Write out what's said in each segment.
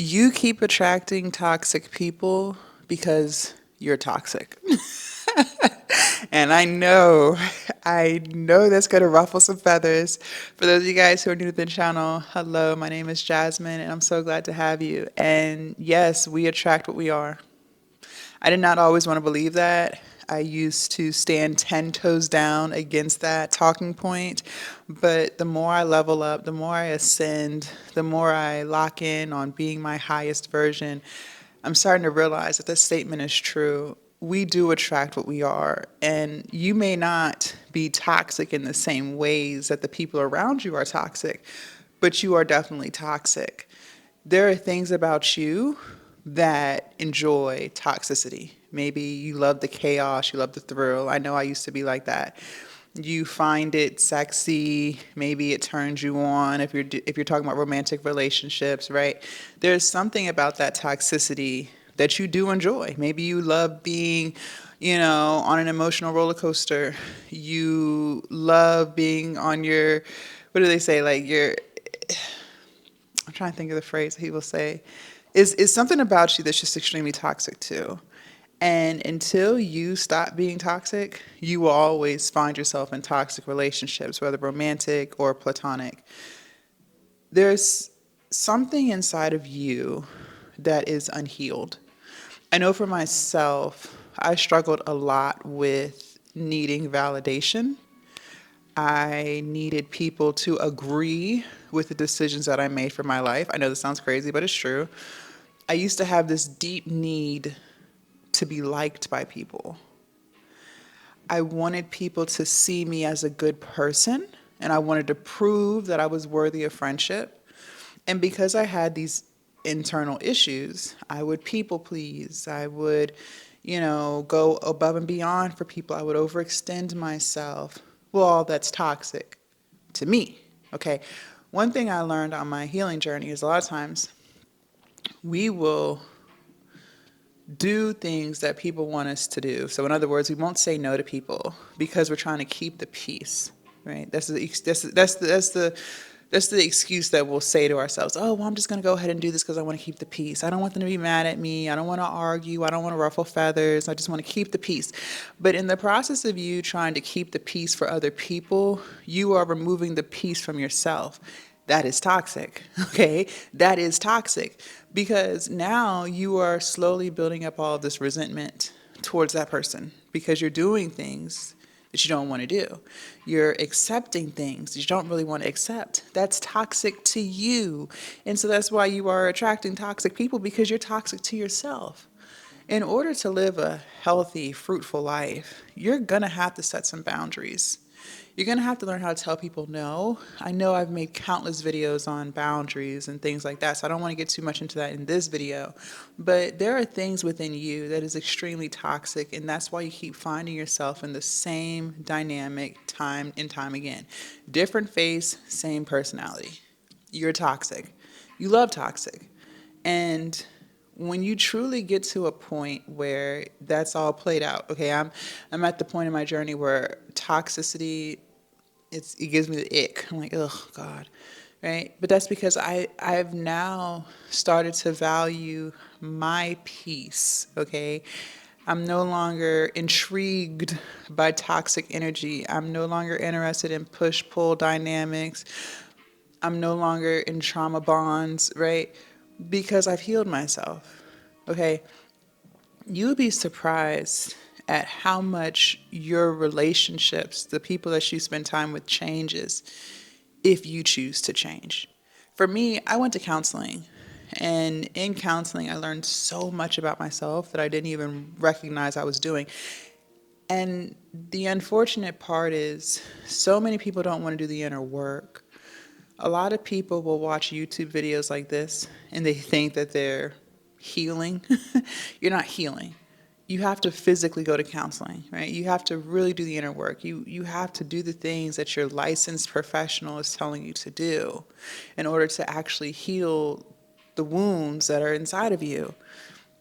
You keep attracting toxic people because you're toxic. And I know that's going to ruffle some feathers. For those of you guys who are new to the channel, hello, my name is Jasmine, and I'm so glad to have you. And yes, we attract what we are. I did not always want to believe that. I used to stand 10 toes down against that talking point. But the more I level up, the more I ascend, the more I lock in on being my highest version, I'm starting to realize that this statement is true. We do attract what we are. And you may not be toxic in the same ways that the people around you are toxic, but you are definitely toxic. There are things about you that enjoy toxicity. Maybe you love the chaos, you love the thrill. I know I used to be like that. You find it sexy, maybe it turns you on if you're talking about romantic relationships, right? There's something about that toxicity that you do enjoy. Maybe you love being, on an emotional roller coaster. You love being on your, what do they say, like your, I'm trying to think of the phrase that people say, is something about you that's just extremely toxic too. And until you stop being toxic, you will always find yourself in toxic relationships, whether romantic or platonic. There's something inside of you that is unhealed. I know for myself, I struggled a lot with needing validation. I needed people to agree with the decisions that I made for my life. I know this sounds crazy, but it's true. I used to have this deep need to be liked by people. I wanted people to see me as a good person, and I wanted to prove that I was worthy of friendship. And because I had these internal issues, I would people please. I would, go above and beyond for people. I would overextend myself. Well, that's toxic to me. Okay. One thing I learned on my healing journey is a lot of times we will do things that people want us to do. So in other words, we won't say no to people because we're trying to keep the peace, right? That's the excuse that we'll say to ourselves. Oh, well, I'm just going to go ahead and do this because I want to keep the peace. I don't want them to be mad at me. I don't want to argue. I don't want to ruffle feathers. I just want to keep the peace. But in the process of you trying to keep the peace for other people, you are removing the peace from yourself. That is toxic, okay? That is toxic because now you are slowly building up all of this resentment towards that person because you're doing things that you don't want to do. You're accepting things that you don't really want to accept. That's toxic to you. And so that's why you are attracting toxic people because you're toxic to yourself. In order to live a healthy, fruitful life, you're going to have to set some boundaries. You're going to have to learn how to tell people no. I know I've made countless videos on boundaries and things like that, so I don't want to get too much into that in this video. But there are things within you that is extremely toxic, and that's why you keep finding yourself in the same dynamic time and time again. Different face, same personality. You're toxic. You love toxic. And when you truly get to a point where that's all played out, okay, I'm at the point in my journey where toxicity it gives me the ick. I'm like, oh God, right? But that's because I've now started to value my peace. Okay, I'm no longer intrigued by toxic energy. I'm no longer interested in push pull dynamics. I'm no longer in trauma bonds, right? Because I've healed myself. Okay, you would be surprised at how much your relationships, the people that you spend time with, changes if you choose to change. For me, I went to counseling. And in counseling, I learned so much about myself that I didn't even recognize I was doing. And the unfortunate part is, so many people don't want to do the inner work. A lot of people will watch YouTube videos like this and they think that they're healing. You're not healing. You have to physically go to counseling, right? You have to really do the inner work. You have to do the things that your licensed professional is telling you to do in order to actually heal the wounds that are inside of you.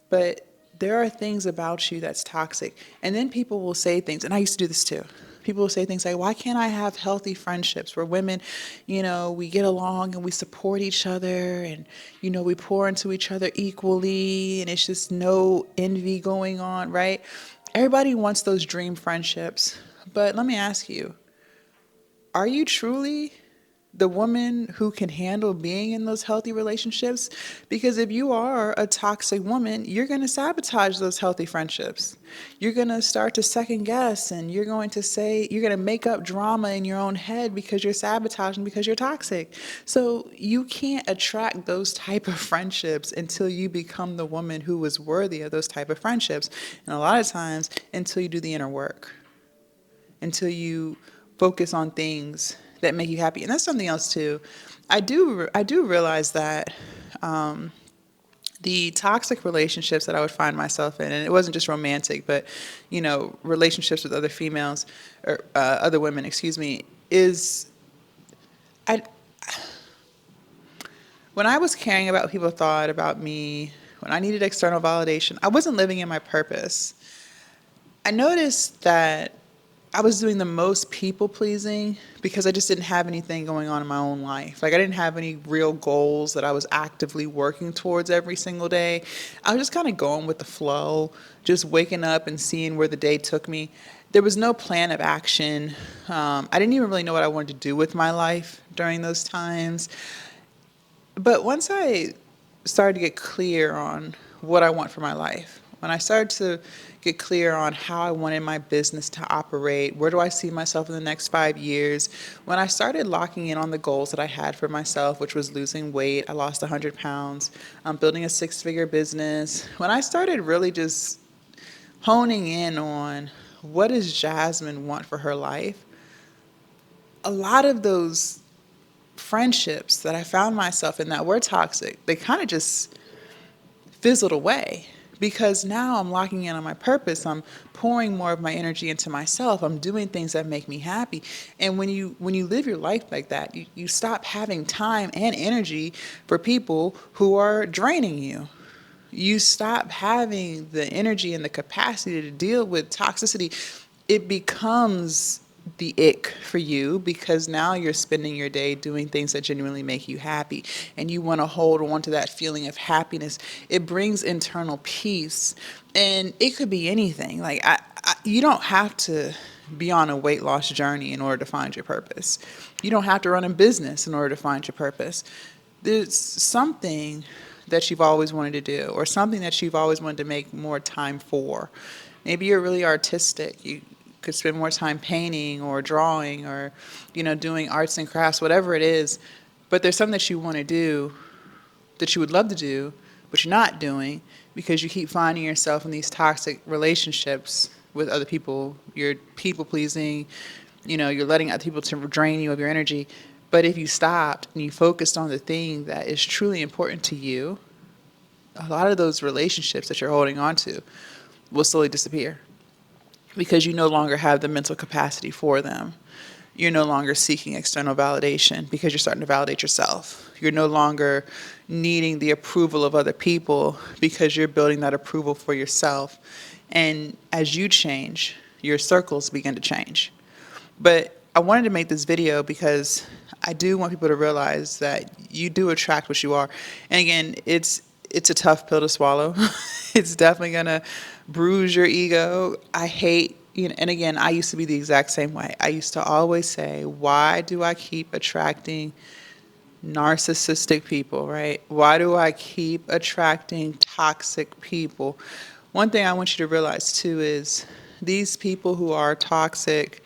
But there are things about you that's toxic. And then people will say things, and I used to do this too. People say things like, why can't I have healthy friendships where women, we get along and we support each other and, we pour into each other equally and it's just no envy going on, right? Everybody wants those dream friendships. But let me ask you, are you truly the woman who can handle being in those healthy relationships? Because if you are a toxic woman, you're going to sabotage those healthy friendships. You're going to start to second guess and you're going to make up drama in your own head because you're sabotaging because you're toxic. So you can't attract those type of friendships until you become the woman who is worthy of those type of friendships. And a lot of times until you do the inner work, until you focus on things that make you happy. And that's something else too. I do realize that the toxic relationships that I would find myself in, and it wasn't just romantic, but relationships with other females or other women, excuse me, is I when I was caring about what people thought about me, when I needed external validation, I wasn't living in my purpose. I noticed that I was doing the most people pleasing because I just didn't have anything going on in my own life. Like I didn't have any real goals that I was actively working towards every single day. I was just kind of going with the flow, just waking up and seeing where the day took me. There was no plan of action. I didn't even really know what I wanted to do with my life during those times. But once I started to get clear on what I want for my life, when I started to get clear on how I wanted my business to operate, where do I see myself in the next 5 years, when I started locking in on the goals that I had for myself, which was losing weight, I lost 100 pounds, building a 6-figure business, when I started really just honing in on what does Jasmine want for her life, a lot of those friendships that I found myself in that were toxic, they kind of just fizzled away because now I'm locking in on my purpose. I'm pouring more of my energy into myself. I'm doing things that make me happy. And when you live your life like that, you stop having time and energy for people who are draining you. You stop having the energy and the capacity to deal with toxicity. It becomes the ick for you because now you're spending your day doing things that genuinely make you happy and you want to hold on to that feeling of happiness. It brings internal peace and it could be anything. Like you don't have to be on a weight loss journey in order to find your purpose. You don't have to run a business in order to find your purpose. There's something that you've always wanted to do or something that you've always wanted to make more time for. Maybe you're really artistic. You could spend more time painting or drawing or, doing arts and crafts, whatever it is. But there's something that you want to do that you would love to do, but you're not doing because you keep finding yourself in these toxic relationships with other people. You're people pleasing, you're letting other people to drain you of your energy. But if you stopped and you focused on the thing that is truly important to you, a lot of those relationships that you're holding on to will slowly disappear because you no longer have the mental capacity for them. You're no longer seeking external validation because you're starting to validate yourself. You're no longer needing the approval of other people because you're building that approval for yourself. And as you change, your circles begin to change. But I wanted to make this video because I do want people to realize that you do attract what you are. And again, it's a tough pill to swallow. It's definitely going to bruise your ego. I hate, and again, I used to be the exact same way. I used to always say, why do I keep attracting narcissistic people, right? Why do I keep attracting toxic people? One thing I want you to realize too is these people who are toxic,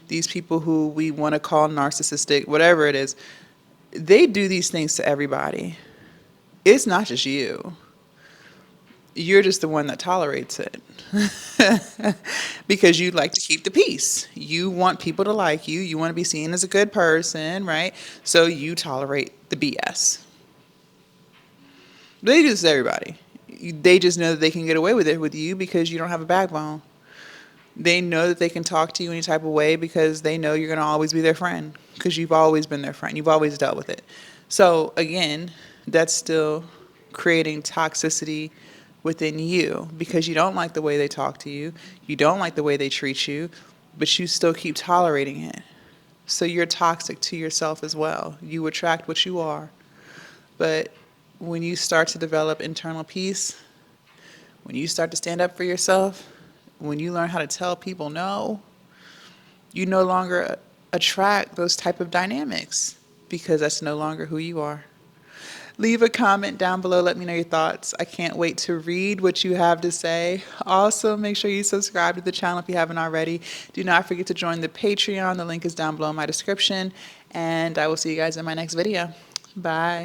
these people who we want to call narcissistic, whatever it is, they do these things to everybody. It's not just you. You're just the one that tolerates it because you like to keep the peace. You want people to like you. You want to be seen as a good person, right? So you tolerate the BS. They do this to everybody. They just know that they can get away with it with you because you don't have a backbone. They know that they can talk to you any type of way because they know you're going to always be their friend because you've always been their friend. You've always dealt with it. So again, that's still creating toxicity within you because you don't like the way they talk to you. You don't like the way they treat you. but you still keep tolerating it. So you're toxic to yourself as well. You attract what you are. But when you start to develop internal peace, when you start to stand up for yourself, when you learn how to tell people no, you no longer attract those type of dynamics because that's no longer who you are. Leave a comment down below. Let me know your thoughts. I can't wait to read what you have to say. Also, make sure you subscribe to the channel if you haven't already. Do not forget to join the Patreon. The link is down below in my description. And I will see you guys in my next video. Bye.